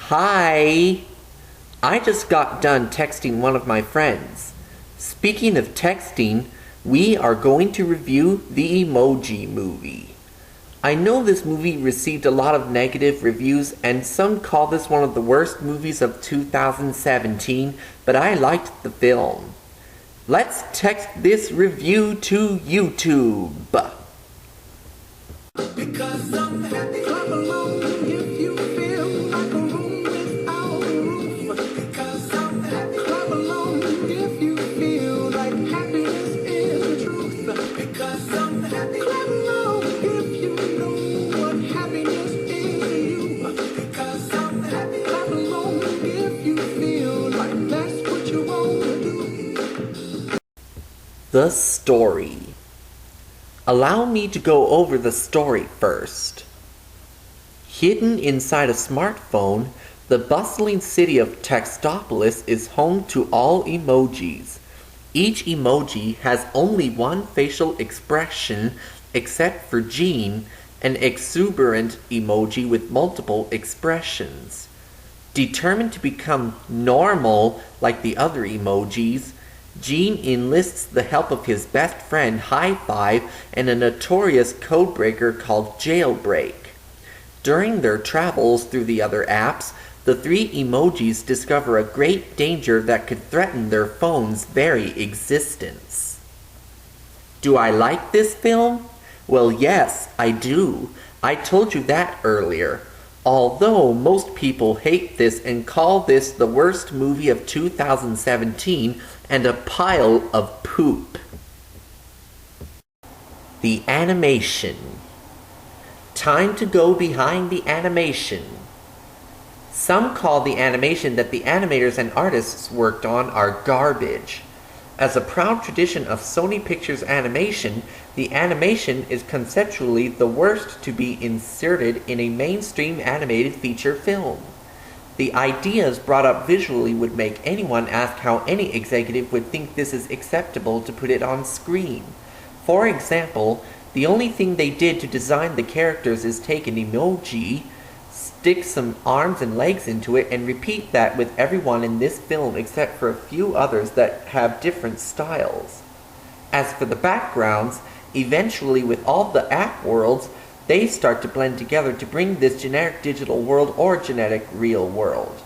Hi! I just got done texting one of my friends. Speaking of texting, we are going to review the Emoji movie. I know this movie received a lot of negative reviews and some call this one of the worst movies of 2017, but I liked the film. Let's text this review to YouTube. Because I'm happy, clap along if you feel like a room without a roof. Because I'm happy, clap along if you feel like happiness is the truth. Because I'm happy, clap along if you know what happiness is to you. Because I'm happy, clap along if you feel like that's what you want to do. The story. Allow me to go over the story first. Hidden inside a smartphone, the bustling city of Textopolis is home to all emojis. Each emoji has only one facial expression except for Jean, an exuberant emoji with multiple expressions. Determined to become normal like the other emojis, Gene enlists the help of his best friend High Five and a notorious codebreaker called Jailbreak. During their travels through the other apps, the three emojis discover a great danger that could threaten their phone's very existence. Do I like this film? Well, yes, I do. I told you that earlier. Although most people hate this and call this the worst movie of 2017 and a pile of poop. The animation. Time to go behind the animation. Some call the animation that the animators and artists worked on are garbage. As a proud tradition of Sony Pictures Animation, the animation is conceptually the worst to be inserted in a mainstream animated feature film. The ideas brought up visually would make anyone ask how any executive would think this is acceptable to put it on screen. For example, the only thing they did to design the characters is take an emoji, stick some arms and legs into it, and repeat that with everyone in this film except for a few others that have different styles. As for the backgrounds, eventually with all the app worlds, they start to blend together to bring this generic digital world or genetic real world.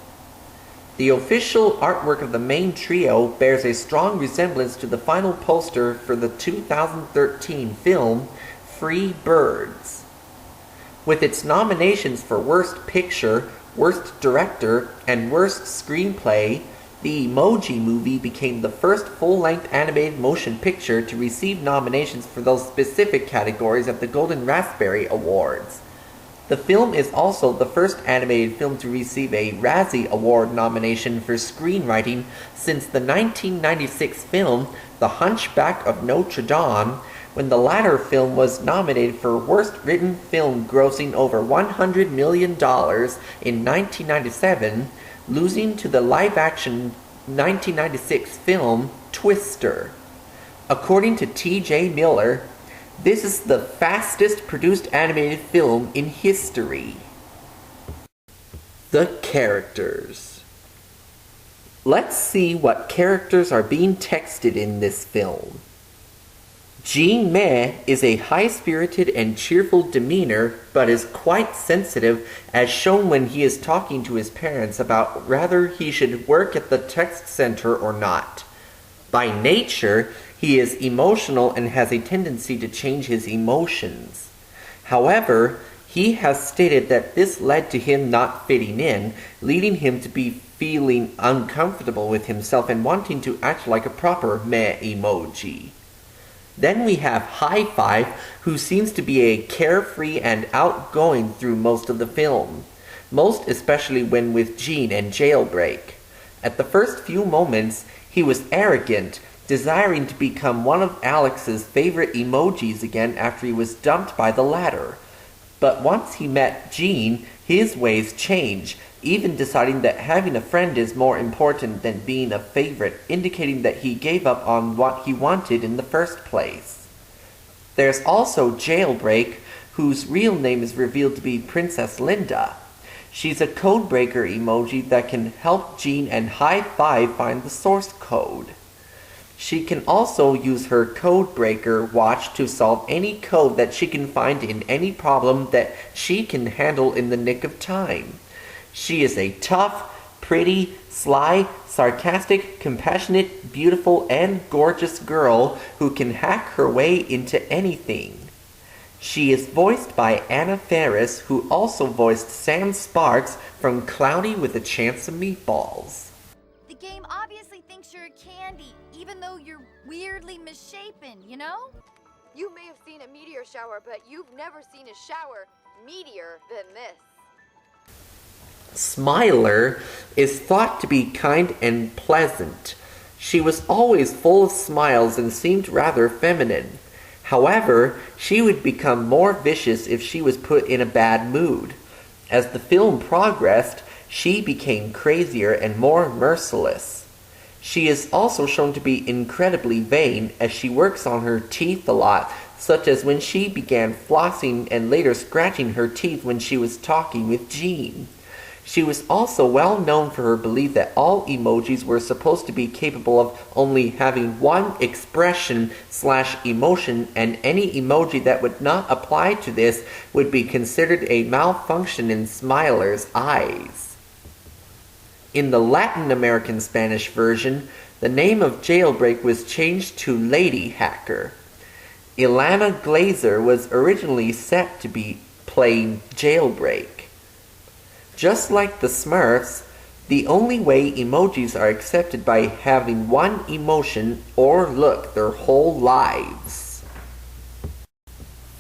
The official artwork of the main trio bears a strong resemblance to the final poster for the 2013 film Free Birds. With its nominations for Worst Picture, Worst Director, and Worst Screenplay, the Emoji Movie became the first full-length animated motion picture to receive nominations for those specific categories at the Golden Raspberry Awards. The film is also the first animated film to receive a Razzie Award nomination for screenwriting since the 1996 film The Hunchback of Notre Dame, when the latter film was nominated for Worst Written Film, grossing over $100 million in 1997, losing to the live-action 1996 film Twister. According to T.J. Miller, this is the fastest produced animated film in history. The characters. Let's see what characters are being texted in this film. Jean Mei is a high-spirited and cheerful demeanor, but is quite sensitive, as shown when he is talking to his parents about whether he should work at the text center or not. By nature, he is emotional and has a tendency to change his emotions. However, he has stated that this led to him not fitting in, leading him to be feeling uncomfortable with himself and wanting to act like a proper meh emoji. Then we have High Five, who seems to be a carefree and outgoing through most of the film, most especially when with Jean and Jailbreak. At the first few moments, he was arrogant, desiring to become one of Alex's favorite emojis again after he was dumped by the latter. But once he met Jean, his ways change, even deciding that having a friend is more important than being a favorite, indicating that he gave up on what he wanted in the first place. There's also Jailbreak, whose real name is revealed to be Princess Linda. She's a codebreaker emoji that can help Jean and High Five find the source code. She can also use her codebreaker watch to solve any code that she can find in any problem that she can handle in the nick of time. She is a tough, pretty, sly, sarcastic, compassionate, beautiful, and gorgeous girl who can hack her way into anything. She is voiced by Anna Faris, who also voiced Sam Sparks from Cloudy with a Chance of Meatballs. The game obviously thinks you're a candy, even though you're weirdly misshapen, you know? You may have seen a meteor shower, but you've never seen a shower meteor than this. Smiler is thought to be kind and pleasant. She was always full of smiles and seemed rather feminine. However, she would become more vicious if she was put in a bad mood. As the film progressed, she became crazier and more merciless. She is also shown to be incredibly vain as she works on her teeth a lot, such as when she began flossing and later scratching her teeth when she was talking with Jean. She was also well known for her belief that all emojis were supposed to be capable of only having one expression/emotion, and any emoji that would not apply to this would be considered a malfunction in Smiler's eyes. In the Latin American Spanish version, the name of Jailbreak was changed to Lady Hacker. Ilana Glazer was originally set to be playing Jailbreak. Just like the Smurfs, the only way emojis are accepted by having one emotion or look their whole lives.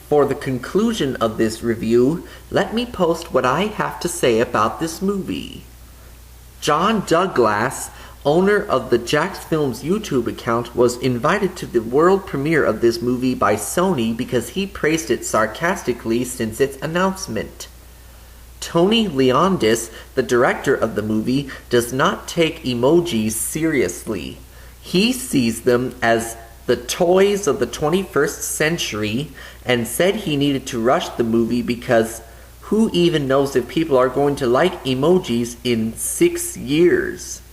For the conclusion of this review, let me post what I have to say about this movie. John Douglas, owner of the Jax Films YouTube account, was invited to the world premiere of this movie by Sony because he praised it sarcastically since its announcement. Tony Leondis, the director of the movie, does not take emojis seriously. He sees them as the toys of the 21st century and said he needed to rush the movie because who even knows if people are going to like emojis in 6 years?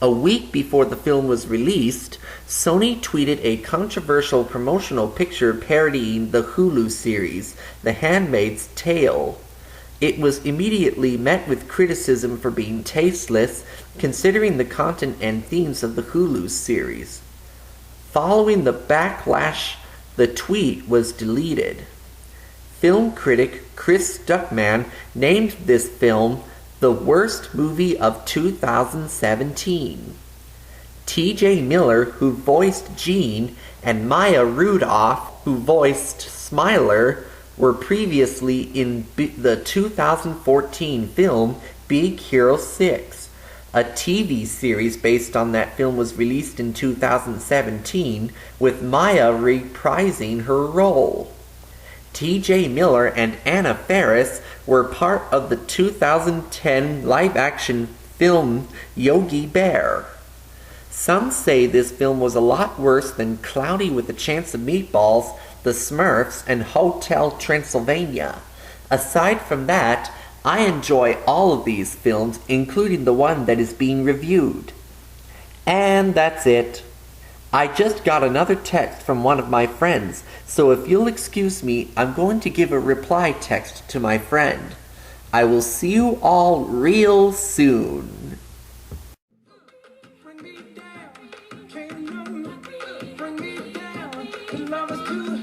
A week before the film was released, Sony tweeted a controversial promotional picture parodying the Hulu series, The Handmaid's Tale. It was immediately met with criticism for being tasteless, considering the content and themes of the Hulu series. Following the backlash, the tweet was deleted. Film critic Chris Stuckman named this film the worst movie of 2017. T.J. Miller, who voiced Jean, and Maya Rudolph, who voiced Smiler, were previously in the 2014 film Big Hero 6. A TV series based on that film was released in 2017, with Maya reprising her role. T.J. Miller and Anna Faris were part of the 2010 live-action film Yogi Bear. Some say this film was a lot worse than Cloudy with a Chance of Meatballs, The Smurfs, and Hotel Transylvania. Aside from that, I enjoy all of these films, including the one that is being reviewed. And that's it. I just got another text from one of my friends, so if you'll excuse me, I'm going to give a reply text to my friend. I will see you all real soon. Bring me down, can't none bring me down. The love is too